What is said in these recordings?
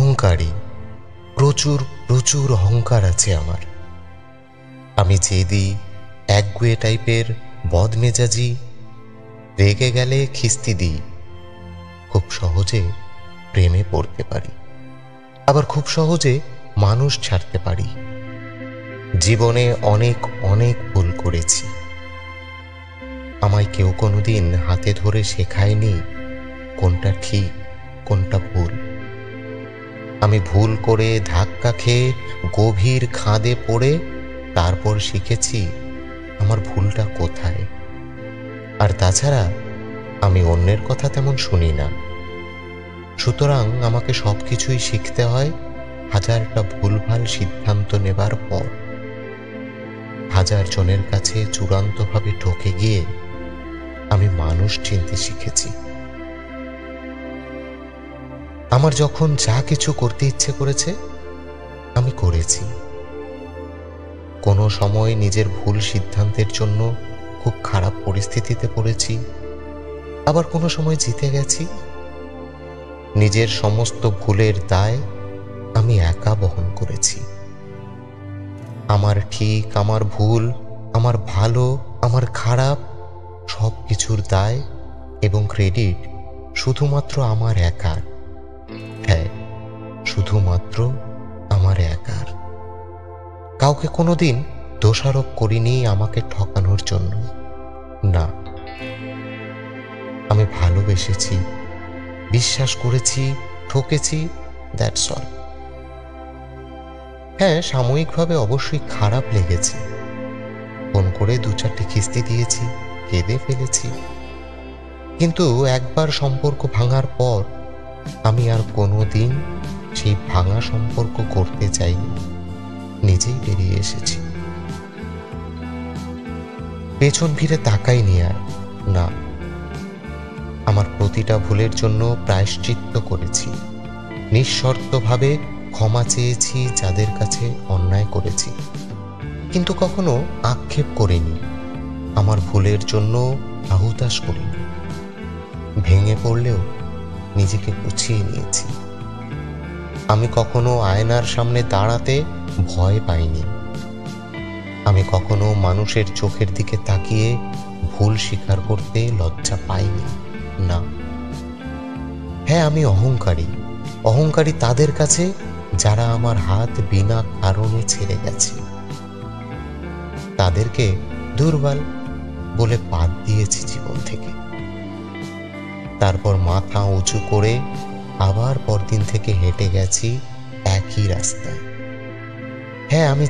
অহংকারী, প্রচুর প্রচুর অহংকার আছে আমার। আমি জেদি, একগুঁয়ে টাইপের, বদমেজাজি, রেগে গেলে খিস্তি দিই। খুব সহজে প্রেমে পড়তে পারি, আবার খুব সহজে মানুষ ছাড়তে পারি। জীবনে অনেক অনেক ভুল করেছি। আমায় কেউ কোনোদিন হাতে ধরে শেখায়নি কোনটা ঠিক কোনটা ভুল। আমি ভুল করে ধাক্কা খেয়ে গভীর খাদে পড়ে তারপর শিখেছি আমার ভুলটা কোথায়। আর তাছাড়া আমি অন্যের কথা তেমন শুনি না। সুতরাং আমাকে সবকিছুই শিখতে হয় হাজারটা ভুলভাল সিদ্ধান্ত নেবার পর। হাজার জনের কাছে চূড়ান্তভাবে ঠকে গিয়ে আমি মানুষ চিনতে শিখেছি। আমার যখন যা কিছু করতে ইচ্ছে করেছে আমি করেছি। কোনো সময় নিজের ভুল সিদ্ধান্তের জন্য খুব খারাপ পরিস্থিতিতে পড়েছি, আবার কোনো সময় জিতে গেছি। নিজের সমস্ত ভুলের দায় আমি একা বহন করেছি। আমার ঠিক, আমার ভুল, আমার ভালো, আমার খারাপ, সব কিছুর দায় এবং ক্রেডিট শুধুমাত্র আমার একার। হ্যাঁ, শুধুমাত্র আমার একার। কাউকে কোনোদিন দোষারোপ করিনি আমাকে ঠকানোর জন্য। না, আমি ভালোবেসেছি, বিশ্বাস করেছি, ঠকেছি, দ্যাটস অল। হ্যাঁ, সাময়িকভাবে অবশ্যই খারাপ লেগেছে। ফোন করে 2-4টে খিস্তি দিয়েছি, কেঁদে ফেলেছি। কিন্তু একবার সম্পর্ক ভাঙার পর আমি আর কোনোদিন সেই ভাঙা সম্পর্ক করতে চাইনি। নিজেই বেরিয়ে এসেছি। পেছন ফিরে তাকাইনি আর। না, আমার প্রতিটা ভুলের জন্য প্রায়শ্চিত্ত করেছি। নিঃশর্তভাবে ক্ষমা চেয়েছি যাদের কাছে অন্যায় করেছি, কিন্তু কখনো আক্ষেপ করিনি। আমার ভুলের জন্য আহুতাশ করিনি। ভেঙে পড়লেও নিজেকে গুছিয়ে নিয়েছি। আমি কখনো আয়নার সামনে দাঁড়াতে ভয় পাইনি। আমি কখনো মানুষের চোখের দিকে তাকিয়ে ভুল স্বীকার করতে লজ্জা পাইনি। না। হ্যাঁ, আমি অহংকারী। অহংকারী তাদের কাছে যারা আমার হাত বিনা কারণে ছেড়ে গেছে। তাদেরকে দুর্বল বলে বাদ দিয়েছি জীবন থেকে। তারপর মাথা উঁচু করে আবার পরদিন থেকে হেঁটে গেছি একই রাস্তায়। হ্যাঁ, আমি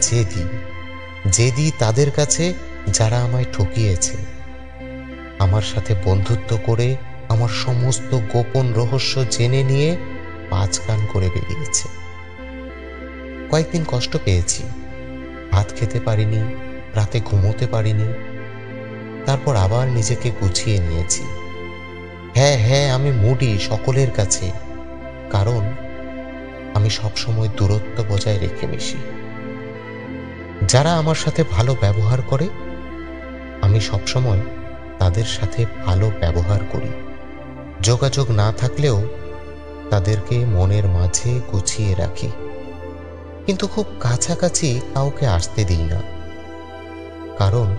জেদি তাদের কাছে যারা আমায় ঠকিয়েছে। আমার সাথে বন্ধুত্ব করে আমার সমস্ত গোপন রহস্য জেনে নিয়ে 5 কান করে বেরিয়েছে। কয়েকদিন কষ্ট পেয়েছি, ভাত খেতে পারিনি, রাতে ঘুমোতে পারিনি। তারপর আবার নিজেকে গুছিয়ে নিয়েছি। হ্যাঁ, আমি মুডি সকলের কাছে, কারণ আমি সবসময় দূরত্ব বজায় রেখে মিশি। যারা আমার সাথে ভালো ব্যবহার করে আমি সবসময় তাদের সাথে ভালো ব্যবহার করি। যোগাযোগ না থাকলেও তাদেরকে মনের মাঝে গুছিয়ে রাখি, কিন্তু খুব কাছাকাছি কাউকে আসতে দিই না। কারণ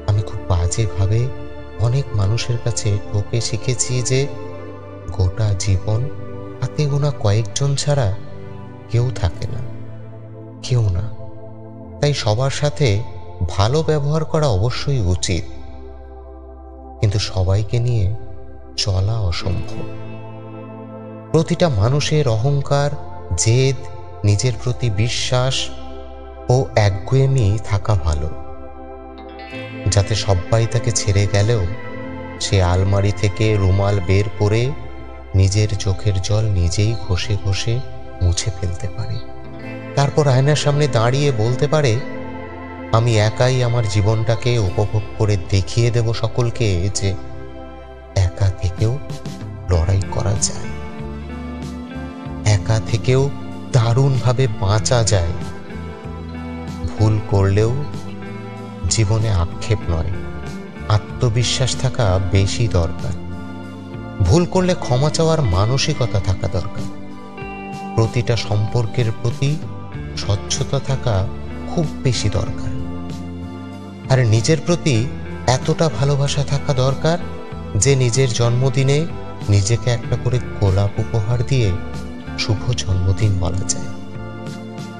আমি খুব বাজেভাবে অনেক মানুষের কাছে ঠকে শিখেছি যে গোটা জীবন হাতে গোনা কয়েকজন ছাড়া কেউ থাকে না, কেউ না। তাই সবার সাথে ভালো ব্যবহার করা অবশ্যই উচিত, কিন্তু সবাইকে নিয়ে চলা অসম্ভব। প্রতিটা মানুষের অহংকার, জেদ, নিজের প্রতি বিশ্বাস ও একগুঁয়েমি থাকা ভালো, যাতে সবাই তাকে ছেড়ে গেলেও সে আলমারি থেকে রুমাল বের করে নিজের চোখের জল নিজেই ঘষে ঘষে মুছে ফেলতে পারে। তারপর আয়নার সামনে দাঁড়িয়ে বলতে পারে, আমি একাই আমার জীবনটাকে উপভোগ করে দেখিয়ে দেব সকলকে যে একা থেকেও লড়াই করা যায়, একা থেকেও দারুণভাবে বাঁচা যায়। ভুল করলেও জীবনে আক্ষেপ নয়, আত্মবিশ্বাস থাকা বেশি দরকার। ভুল করলে ক্ষমা চাওয়ার মানসিকতা থাকা দরকার। প্রতিটা সম্পর্কের প্রতি স্বচ্ছতা থাকা খুব বেশি দরকার। আর নিজের প্রতি এতটা ভালোবাসা থাকা দরকার যে নিজের জন্মদিনে নিজেকে একটা করে গোলাপ উপহার দিয়ে শুভ জন্মদিন বলা যায়।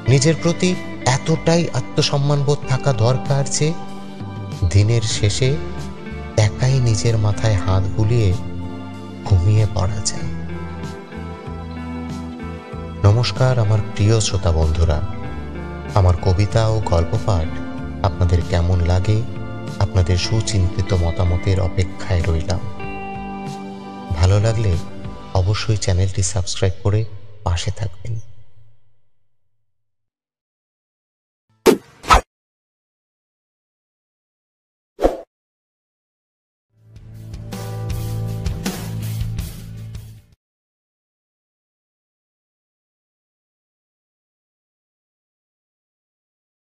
নিজের প্রতি এতটাই আত্মসম্মানবোধ থাকা দরকার যে দিনের শেষে একাই নিজের মাথায় হাত বুলিয়ে ঘুমিয়ে পড়া যায়। নমস্কার আমার প্রিয় শ্রোতা বন্ধুরা, আমার কবিতা ও গল্প পাঠ আপনাদের কেমন লাগে আপনাদের সুচিন্তিত মতামতের অপেক্ষায় রইলাম। ভালো লাগলে অবশ্যই চ্যানেলটি সাবস্ক্রাইব করে পাশে থাকবেন।